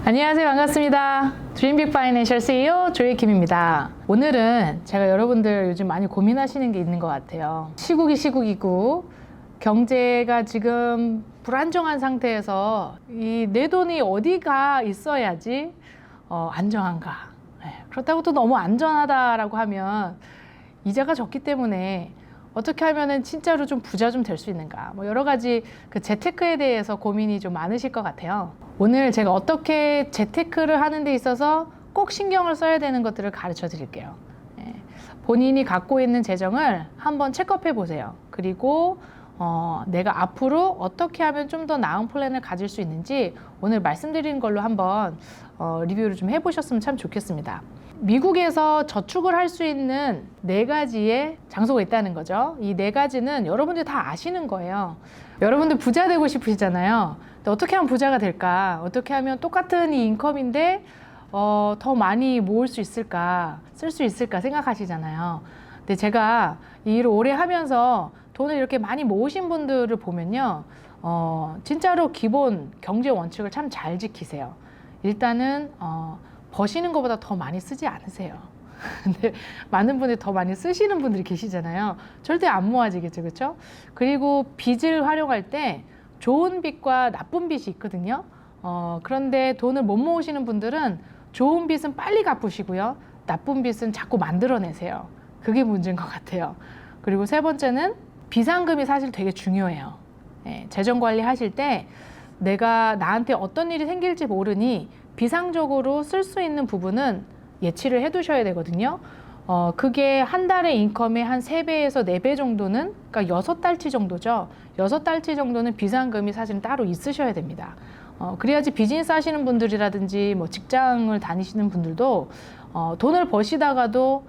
안녕하세요. 반갑습니다. 드림빅 파이낸셜 CEO 조이킴입니다. 오늘은 제가 여러분들 요즘 많이 고민하시는 게 있는 것 같아요. 시국이 시국이고 경제가 지금 불안정한 상태에서 내 돈이 어디가 있어야지 안정한가. 그렇다고 또 너무 안전하다라고 하면 이자가 적기 때문에 어떻게 하면은 진짜로 좀 부자 좀 될 수 있는가, 뭐 여러 가지 그 재테크에 대해서 고민이 좀 많으실 것 같아요. 오늘 제가 어떻게 재테크를 하는 데 있어서 꼭 신경을 써야 되는 것들을 가르쳐 드릴게요. 본인이 갖고 있는 재정을 한번 체크업해 보세요. 그리고 내가 앞으로 어떻게 하면 좀 더 나은 플랜을 가질 수 있는지 오늘 말씀드리는 걸로 한번 리뷰를 좀 해보셨으면 참 좋겠습니다. 미국에서 저축을 할 수 있는 4가지의 장소가 있다는 거죠. 이 4가지는 여러분들 다 아시는 거예요. 여러분들 부자 되고 싶으시잖아요. 근데 어떻게 하면 부자가 될까? 어떻게 하면 똑같은 이 인컴인데 더 많이 모을 수 있을까? 쓸 수 있을까? 생각하시잖아요. 근데 제가 이 일을 오래 하면서 돈을 이렇게 많이 모으신 분들을 보면요. 진짜로 기본 경제 원칙을 참 잘 지키세요. 일단은 버시는 것보다 더 많이 쓰지 않으세요. 근데 많은 분들이 더 많이 쓰시는 분들이 계시잖아요. 절대 안 모아지겠죠, 그렇죠? 그리고 빚을 활용할 때 좋은 빚과 나쁜 빚이 있거든요. 그런데 돈을 못 모으시는 분들은 좋은 빚은 빨리 갚으시고요, 나쁜 빚은 자꾸 만들어내세요. 그게 문제인 것 같아요. 그리고 세 번째는 비상금이 사실 되게 중요해요. 재정 관리 하실 때 내가 나한테 어떤 일이 생길지 모르니 비상적으로 쓸 수 있는 부분은 예치를 해 두셔야 되거든요. 그게 한 달의 인컴의 한 3배에서 4배 정도는, 그러니까 6달치 정도죠. 6달치 정도는 비상금이 사실 따로 있으셔야 됩니다. 그래야지 비즈니스 하시는 분들이라든지 뭐 직장을 다니시는 분들도 돈을 버시다가도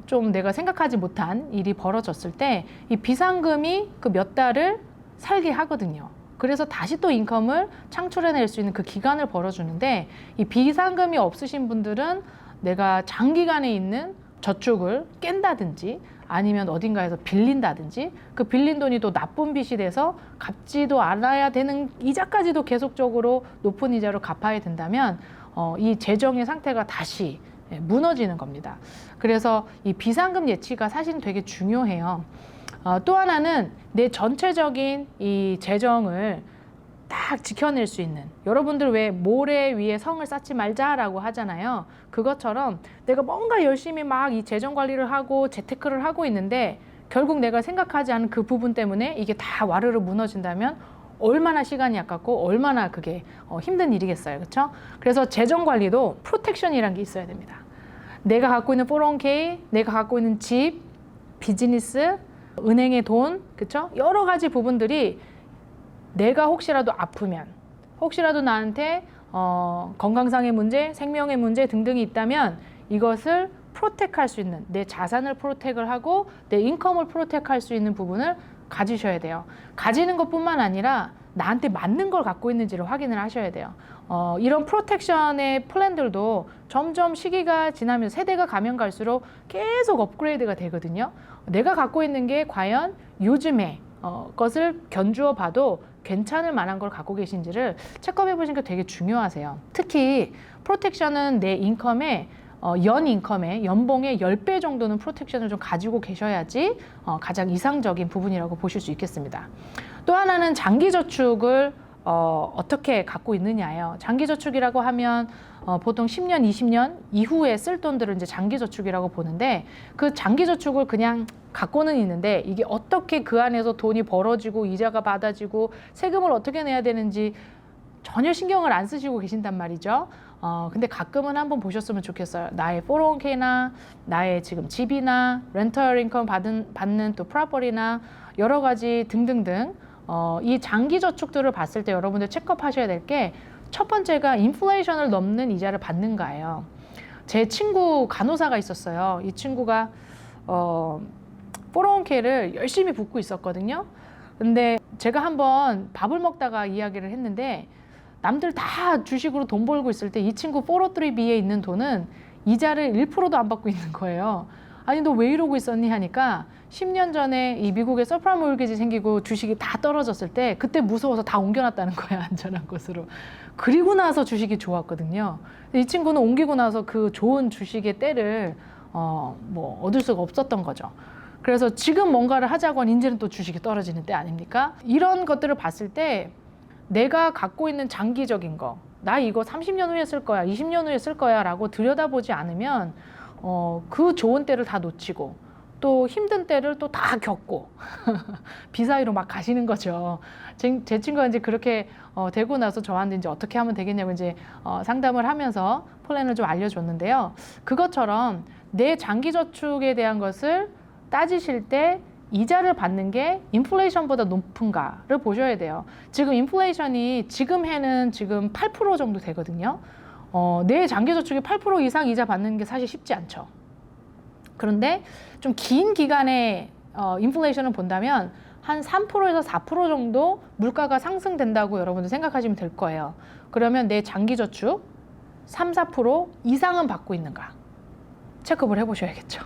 좀 내가 생각하지 못한 일이 벌어졌을 때 이 비상금이 그 몇 달을 살게 하거든요. 그래서 다시 또 인컴을 창출해낼 수 있는 그 기간을 벌어주는데, 이 비상금이 없으신 분들은 내가 장기간에 있는 저축을 깬다든지 아니면 어딘가에서 빌린다든지, 그 빌린 돈이 또 나쁜 빚이 돼서 갚지도 않아야 되는 이자까지도 계속적으로 높은 이자로 갚아야 된다면 이 재정의 상태가 다시 무너지는 겁니다. 그래서 이 비상금 예치가 사실은 되게 중요해요. 또 하나는 내 전체적인 이 재정을 딱 지켜낼 수 있는, 여러분들 왜 모래 위에 성을 쌓지 말자라고 하잖아요. 그것처럼 내가 뭔가 열심히 막 이 재정 관리를 하고 재테크를 하고 있는데 결국 내가 생각하지 않은 그 부분 때문에 이게 다 와르르 무너진다면 얼마나 시간이 아깝고 얼마나 그게 힘든 일이겠어요. 그렇죠? 그래서 재정 관리도 프로텍션이라는 게 있어야 됩니다. 내가 갖고 있는 401k, 내가 갖고 있는 집, 비즈니스, 은행의 돈, 그쵸? 여러 가지 부분들이 내가 혹시라도 아프면, 혹시라도 나한테 건강상의 문제, 생명의 문제 등등이 있다면 이것을 프로텍할 수 있는, 내 자산을 프로텍을 하고 내 인컴을 프로텍할 수 있는 부분을 가지셔야 돼요. 가지는 것뿐만 아니라 나한테 맞는 걸 갖고 있는지를 확인을 하셔야 돼요. 이런 프로텍션의 플랜들도 점점 시기가 지나면서 세대가 가면 갈수록 계속 업그레이드가 되거든요. 내가 갖고 있는 게 과연 요즘에 것을 견주어 봐도 괜찮을 만한 걸 갖고 계신지를 체크업해 보시는 게 되게 중요하세요. 특히 프로텍션은 내 인컴에 연 인컴의 연봉의 10배 정도는 프로텍션을 좀 가지고 계셔야지 가장 이상적인 부분이라고 보실 수 있겠습니다. 또 하나는 장기 저축을 어떻게 갖고 있느냐예요. 장기 저축이라고 하면 보통 10년, 20년 이후에 쓸 돈들을 이제 장기 저축이라고 보는데, 그 장기 저축을 그냥 갖고는 있는데 이게 어떻게 그 안에서 돈이 벌어지고 이자가 받아지고 세금을 어떻게 내야 되는지 전혀 신경을 안 쓰시고 계신단 말이죠. 근데 가끔은 한번 보셨으면 좋겠어요. 나의 401k나 나의 지금 집이나 렌털 인컴 받는 또 프로퍼티나 여러 가지 등등등 이 장기 저축들을 봤을 때 여러분들 체크업 하셔야 될 게, 첫 번째가 인플레이션을 넘는 이자를 받는가예요. 제 친구 간호사가 있었어요. 이 친구가 401k를 열심히 붓고 있었거든요. 근데 제가 한번 밥을 먹다가 이야기를 했는데, 남들 다 주식으로 돈 벌고 있을 때 이 친구 403b에 있는 돈은 이자를 1%도 안 받고 있는 거예요. 아니 너 왜 이러고 있었니 하니까 10년 전에 이 미국에 서프라임 모기지 생기고 주식이 다 떨어졌을 때 그때 무서워서 다 옮겨놨다는 거예요. 안전한 곳으로. 그리고 나서 주식이 좋았거든요. 이 친구는 옮기고 나서 그 좋은 주식의 때를 얻을 수가 없었던 거죠. 그래서 지금 뭔가를 하자고 하면 이제는 또 주식이 떨어지는 때 아닙니까? 이런 것들을 봤을 때 내가 갖고 있는 장기적인 거, 나 이거 30년 후에 쓸 거야, 20년 후에 쓸 거야 라고 들여다보지 않으면 그 좋은 때를 다 놓치고 또 힘든 때를 또 다 겪고 비 사이로 막 가시는 거죠. 제 친구가 이제 그렇게 되고 나서 저한테 이제 어떻게 하면 되겠냐고 이제 상담을 하면서 플랜을 좀 알려줬는데요. 그것처럼 내 장기 저축에 대한 것을 따지실 때 이자를 받는 게 인플레이션보다 높은가를 보셔야 돼요. 지금 인플레이션이 지금 해는 지금 8% 정도 되거든요. 내 장기 저축이 8% 이상 이자 받는 게 사실 쉽지 않죠. 그런데 좀 긴 기간의 인플레이션을 본다면 한 3%에서 4% 정도 물가가 상승된다고 여러분들 생각하시면 될 거예요. 그러면 내 장기 저축 3, 4% 이상은 받고 있는가 체크를 해보셔야겠죠.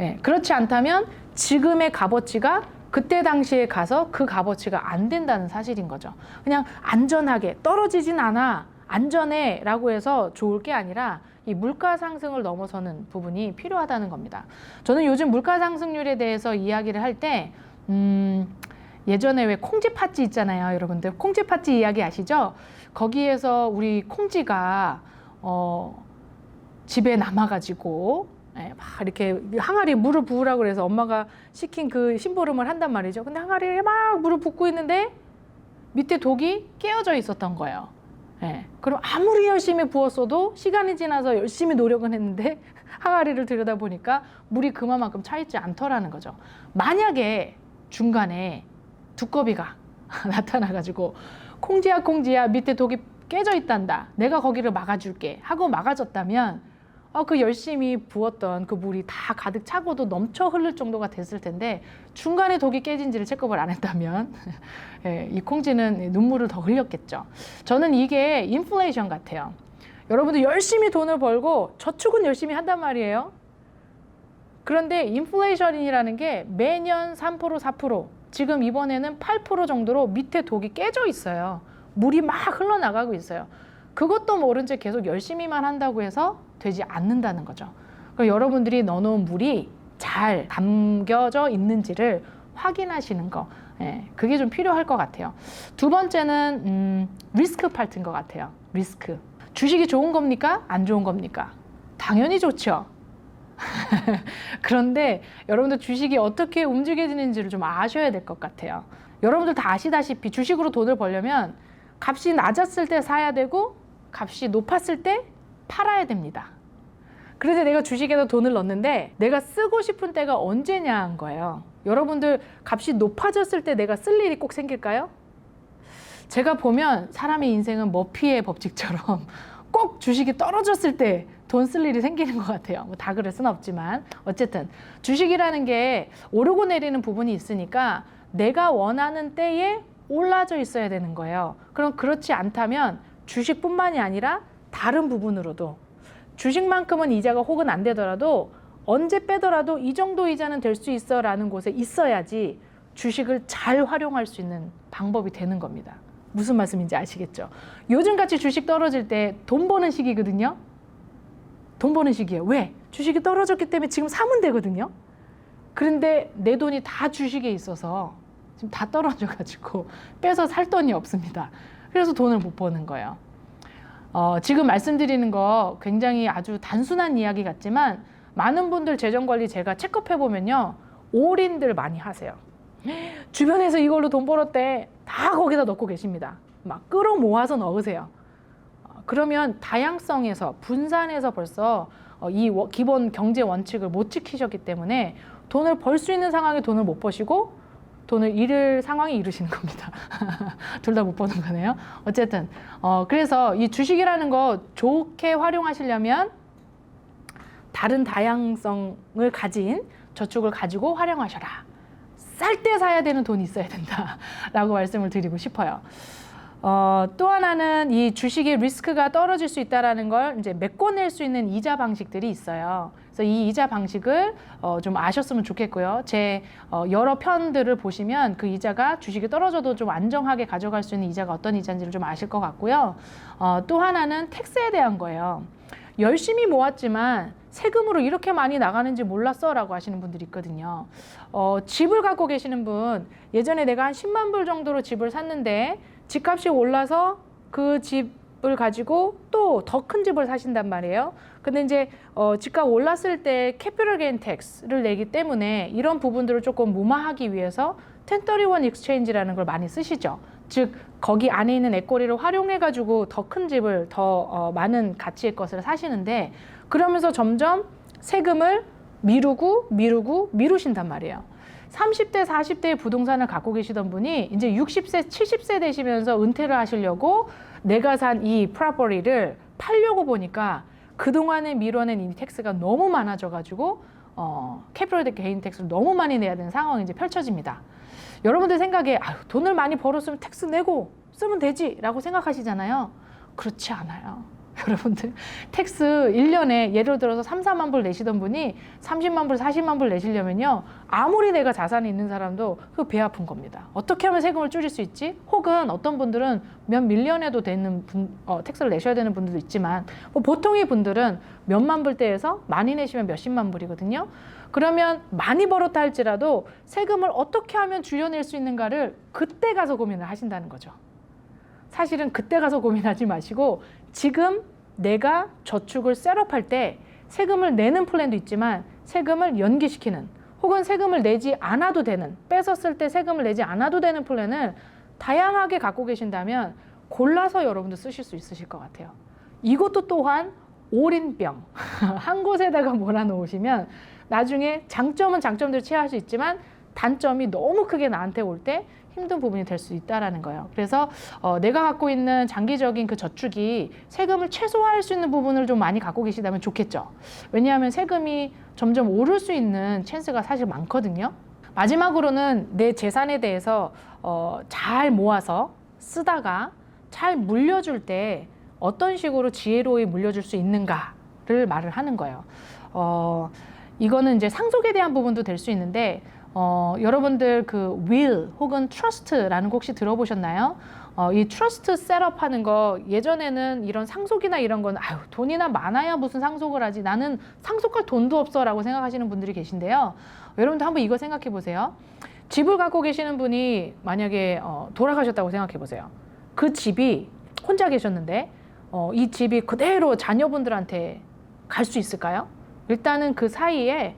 예, 그렇지 않다면 지금의 값어치가 그때 당시에 가서 그 값어치가 안 된다는 사실인 거죠. 그냥 안전하게 떨어지진 않아, 안전해 라고 해서 좋을 게 아니라 이 물가 상승을 넘어서는 부분이 필요하다는 겁니다. 저는 요즘 물가 상승률에 대해서 이야기를 할 때 예전에 왜 콩쥐 팥쥐 있잖아요. 여러분들 콩쥐 팥쥐 이야기 아시죠? 거기에서 우리 콩쥐가 집에 남아가지고 막 이렇게 항아리에 물을 부으라고 그래서 엄마가 시킨 그 심부름을 한단 말이죠. 근데 항아리에 막 물을 붓고 있는데 밑에 독이 깨어져 있었던 거예요. 그럼 아무리 열심히 부었어도 시간이 지나서 열심히 노력은 했는데 항아리를 들여다보니까 물이 그만큼 차있지 않더라는 거죠. 만약에 중간에 두꺼비가 나타나가지고 콩쥐야 콩쥐야 밑에 독이 깨져 있단다, 내가 거기를 막아줄게 하고 막아줬다면 그 열심히 부었던 그 물이 다 가득 차고도 넘쳐 흐를 정도가 됐을 텐데 중간에 독이 깨진지를 체크를 안 했다면 이 콩쥐는 눈물을 더 흘렸겠죠. 저는 이게 인플레이션 같아요. 여러분들 열심히 돈을 벌고 저축은 열심히 한단 말이에요. 그런데 인플레이션이라는 게 매년 3%, 4%, 지금 이번에는 8% 정도로 밑에 독이 깨져 있어요. 물이 막 흘러나가고 있어요. 그것도 모른 채 계속 열심히만 한다고 해서 되지 않는다는 거죠. 그럼 여러분들이 넣어놓은 물이 잘 담겨져 있는지를 확인하시는 거, 그게 좀 필요할 것 같아요. 두 번째는 리스크 파트인 것 같아요. 리스크. 주식이 좋은 겁니까? 안 좋은 겁니까? 당연히 좋죠. 그런데 여러분들 주식이 어떻게 움직여지는지를 좀 아셔야 될 것 같아요. 여러분들 다 아시다시피 주식으로 돈을 벌려면 값이 낮았을 때 사야 되고 값이 높았을 때 팔아야 됩니다. 그래서 내가 주식에다 돈을 넣었는데 내가 쓰고 싶은 때가 언제냐 한 거예요. 여러분들 값이 높아졌을 때 내가 쓸 일이 꼭 생길까요? 제가 보면 사람의 인생은 머피의 법칙처럼 꼭 주식이 떨어졌을 때 돈 쓸 일이 생기는 것 같아요. 뭐 다 그럴 수는 없지만 어쨌든 주식이라는 게 오르고 내리는 부분이 있으니까 내가 원하는 때에 올라져 있어야 되는 거예요. 그럼 그렇지 않다면 주식뿐만이 아니라 다른 부분으로도 주식만큼은 이자가 혹은 안 되더라도 언제 빼더라도 이 정도 이자는 될 수 있어 라는 곳에 있어야지 주식을 잘 활용할 수 있는 방법이 되는 겁니다. 무슨 말씀인지 아시겠죠? 요즘같이 주식 떨어질 때 돈 버는 시기거든요. 돈 버는 시기예요. 왜? 주식이 떨어졌기 때문에 지금 사면 되거든요. 그런데 내 돈이 다 주식에 있어서 지금 다 떨어져가지고 빼서 살 돈이 없습니다. 그래서 돈을 못 버는 거예요. 지금 말씀드리는 거 굉장히 아주 단순한 이야기 같지만 많은 분들 재정관리 제가 체크해보면요, 올인들 많이 하세요. 주변에서 이걸로 돈 벌었대 다 거기다 넣고 계십니다. 막 끌어모아서 넣으세요. 그러면 다양성에서 분산해서 벌써 이 기본 경제 원칙을 못 지키셨기 때문에 돈을 벌 수 있는 상황에 돈을 못 버시고 돈을 잃을 상황에 이르시는 겁니다. 둘 다 못 버는 거네요. 어쨌든 그래서 이 주식이라는 거 좋게 활용하시려면 다른 다양성을 가진 저축을 가지고 활용하셔라. 쌀 때 사야 되는 돈이 있어야 된다라고 말씀을 드리고 싶어요. 또 하나는 이 주식의 리스크가 떨어질 수 있다는 걸 이제 메꿔낼 수 있는 이자 방식들이 있어요. 그래서 그래서 이 이자 방식을 좀 아셨으면 좋겠고요. 제 여러 편들을 보시면 그 이자가 주식이 떨어져도 좀 안정하게 가져갈 수 있는 이자가 어떤 이자인지를 좀 아실 것 같고요. 또 하나는 텍스에 대한 거예요. 열심히 모았지만 세금으로 이렇게 많이 나가는지 몰랐어 라고 하시는 분들이 있거든요. 집을 갖고 계시는 분, 예전에 내가 한 10만 불 정도로 집을 샀는데 집값이 올라서 그 집을 가지고 또 더 큰 집을 사신단 말이에요. 근데 이제 집값 올랐을 때 캐피털 게인 텍스를 내기 때문에 이런 부분들을 조금 무마하기 위해서 1031 익스체인지라는 걸 많이 쓰시죠. 즉 거기 안에 있는 에코리를 활용해 가지고 더 큰 집을 더 많은 가치의 것을 사시는데, 그러면서 점점 세금을 미루신단 말이에요. 30대 40대의 부동산을 갖고 계시던 분이 이제 60세 70세 되시면서 은퇴를 하시려고 내가 산 이 프로퍼티를 팔려고 보니까 그동안에 미뤄낸 이 텍스가 너무 많아져 가지고 캐피털 게인 텍스를 너무 많이 내야 되는 상황이 이제 펼쳐집니다. 여러분들 생각에 아유, 돈을 많이 벌었으면 텍스 내고 쓰면 되지 라고 생각하시잖아요. 그렇지 않아요. 여러분들 텍스 1년에 예를 들어서 3, 4만 불 내시던 분이 30만 불, 40만 불 내시려면요, 아무리 내가 자산이 있는 사람도 그 배 아픈 겁니다. 어떻게 하면 세금을 줄일 수 있지? 혹은 어떤 분들은 몇 밀리언에도 되는 텍스를 내셔야 되는 분들도 있지만, 뭐 보통의 분들은 몇만 불대에서 많이 내시면 몇십만 불이거든요. 그러면 많이 벌었다 할지라도 세금을 어떻게 하면 줄여낼 수 있는가를 그때 가서 고민을 하신다는 거죠. 사실은 그때 가서 고민하지 마시고 지금 내가 저축을 셋업할 때 세금을 내는 플랜도 있지만 세금을 연기시키는, 혹은 세금을 내지 않아도 되는, 뺏었을 때 세금을 내지 않아도 되는 플랜을 다양하게 갖고 계신다면 골라서 여러분도 쓰실 수 있으실 것 같아요. 이것도 또한 올인병 한 곳에다가 몰아놓으시면 나중에 장점은 장점대로 취할 수 있지만 단점이 너무 크게 나한테 올 때 힘든 부분이 될 수 있다라는 거예요. 그래서 내가 갖고 있는 장기적인 그 저축이 세금을 최소화할 수 있는 부분을 좀 많이 갖고 계시다면 좋겠죠. 왜냐하면 세금이 점점 오를 수 있는 찬스가 사실 많거든요. 마지막으로는 내 재산에 대해서 잘 모아서 쓰다가 잘 물려줄 때 어떤 식으로 지혜로이 물려줄 수 있는가를 말을 하는 거예요. 이거는 이제 상속에 대한 부분도 될 수 있는데, 여러분들 그 will 혹은 trust라는 거 혹시 들어보셨나요? 이 trust 셋업 하는 거, 예전에는 이런 상속이나 이런 건 아유, 돈이나 많아야 무슨 상속을 하지, 나는 상속할 돈도 없어 라고 생각하시는 분들이 계신데요. 여러분들 한번 이거 생각해 보세요. 집을 갖고 계시는 분이 만약에 돌아가셨다고 생각해 보세요. 그 집이 혼자 계셨는데 이 집이 그대로 자녀분들한테 갈 수 있을까요? 일단은 그 사이에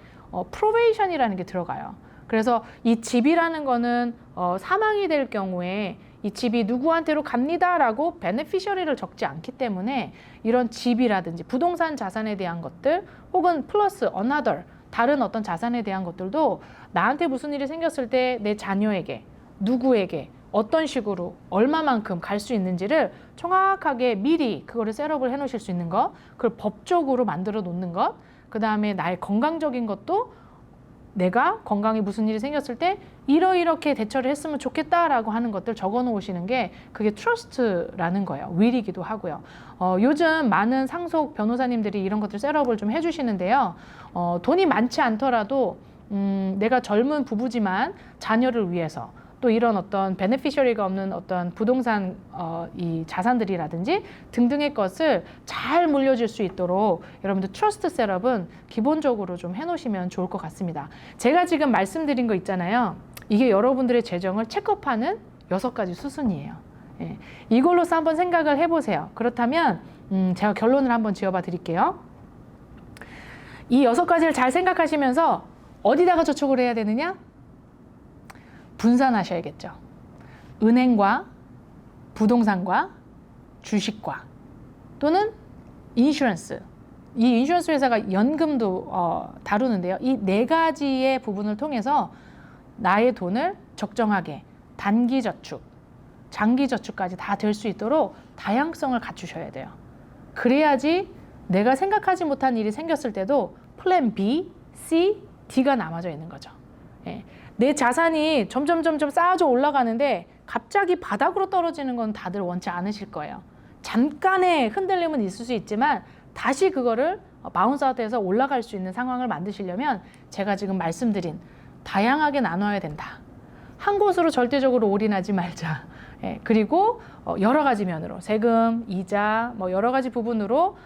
프로베이션이라는 게 들어가요. 그래서 이 집이라는 거는 사망이 될 경우에 이 집이 누구한테로 갑니다라고 베네피셔리를 적지 않기 때문에 이런 집이라든지 부동산 자산에 대한 것들, 혹은 플러스 another 다른 어떤 자산에 대한 것들도 나한테 무슨 일이 생겼을 때 내 자녀에게, 누구에게 어떤 식으로 얼마만큼 갈 수 있는지를 정확하게 미리 그거를 셋업을 해 놓으실 수 있는 것, 그걸 법적으로 만들어 놓는 것, 그 다음에 나의 건강적인 것도 내가 건강에 무슨 일이 생겼을 때 이렇게 대처를 했으면 좋겠다라고 하는 것들 적어 놓으시는 게 그게 트러스트라는 거예요. will이기도 하고요. 요즘 많은 상속 변호사님들이 이런 것들 셋업을 좀 해주시는데요. 돈이 많지 않더라도 내가 젊은 부부지만 자녀를 위해서, 또 이런 어떤 베네피셔리가 없는 어떤 부동산 이 자산들이라든지 등등의 것을 잘 물려줄 수 있도록 여러분들 트러스트 셋업은 기본적으로 좀 해놓으시면 좋을 것 같습니다. 제가 지금 말씀드린 거 있잖아요. 이게 여러분들의 재정을 체크업하는 6가지 수순이에요. 예. 이걸로서 한번 생각을 해보세요. 그렇다면 제가 결론을 한번 지어봐 드릴게요. 이 6가지를 잘 생각하시면서 어디다가 저축을 해야 되느냐? 분산하셔야겠죠. 은행과 부동산과 주식과 또는 인슈런스. 이 인슈런스 회사가 연금도 다루는데요. 이 4가지의 부분을 통해서 나의 돈을 적정하게 단기 저축, 장기 저축까지 다 될 수 있도록 다양성을 갖추셔야 돼요. 그래야지 내가 생각하지 못한 일이 생겼을 때도 플랜 B, C, D가 남아져 있는 거죠. 예. 내 자산이 점점 쌓아져 올라가는데 갑자기 바닥으로 떨어지는 건 다들 원치 않으실 거예요. 잠깐의 흔들림은 있을 수 있지만 다시 그거를 바운스 아웃해서 올라갈 수 있는 상황을 만드시려면 제가 지금 말씀드린 다양하게 나눠야 된다. 한 곳으로 절대적으로 올인하지 말자. 예, 그리고 여러 가지 면으로 세금, 이자, 뭐 여러 가지 부분으로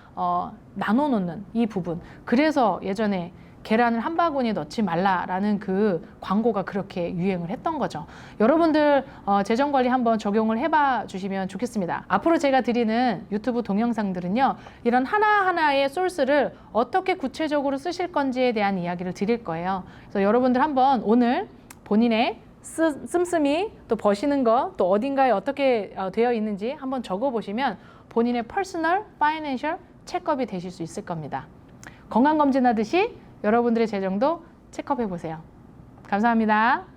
나눠 놓는 이 부분. 그래서 예전에 계란을 한 바구니에 넣지 말라라는 그 광고가 그렇게 유행을 했던 거죠. 여러분들 재정 관리 한번 적용을 해봐 주시면 좋겠습니다. 앞으로 제가 드리는 유튜브 동영상들은요, 이런 하나하나의 소스를 어떻게 구체적으로 쓰실 건지에 대한 이야기를 드릴 거예요. 그래서 여러분들 한번 오늘 본인의 씀씀이 또 버시는 거 또 어딘가에 어떻게 되어 있는지 한번 적어 보시면 본인의 퍼스널 파이낸셜 체크업이 되실 수 있을 겁니다. 건강검진하듯이 여러분들의 재정도 체크업해 보세요. 감사합니다.